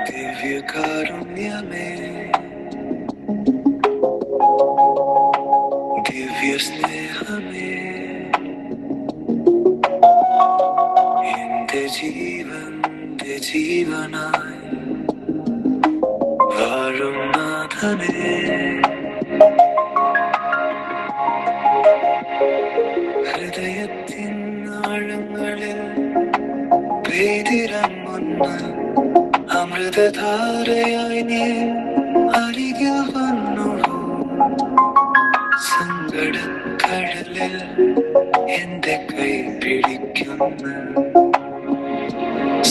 ദിവ്യകാരുണ്യമേ, ദിവ്യസ്നേഹമേ, എന്റെ ജീവന്റെ ജീവനായി വാഴും നാഥനേ, ഹൃദയത്തിൻ ആഴങ്ങളിൽ പെയ്തിറങ്ങുന്ന അമൃതധാരയായി നീ അരികിൽ വന്നുവോ. സങ്കടക്കടലിൽ എന്റെ കൈ പിടിക്കുന്ന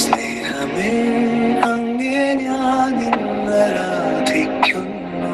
സ്നേഹമേ, അങ്ങേ ഞാൻ ഇന്ന് ആരാധിക്കുന്നു.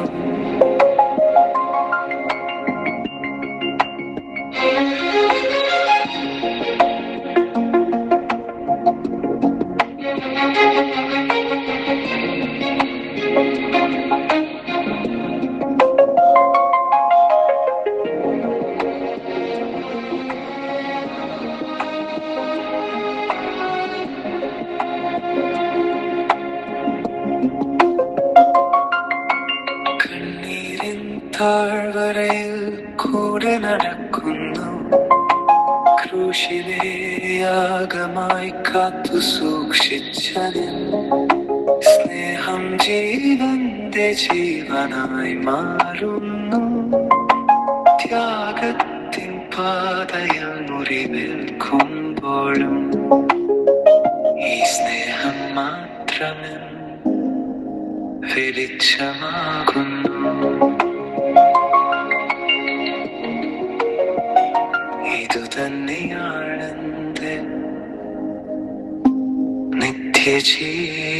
കണ്ണീരിൻ താഴ്വരയിൽ കൂടെ നടക്കുന്നു, ക്രൂശിനെ യാഗമായി കാത്തു സൂക്ഷിച്ച നിൻ സ്നേഹം ജീവന്റെ ജീവനായി മാറുന്നു. ത്യാഗത്തിൻ പാതയിൽ മുറിവേൽക്കുമ്പോഴും ഈ സ്നേഹം മാത്രമേ വെളിച്ചമാകുന്നു. ഇതുതന്നെയാണെന്റെ നിത്യജീവിതം.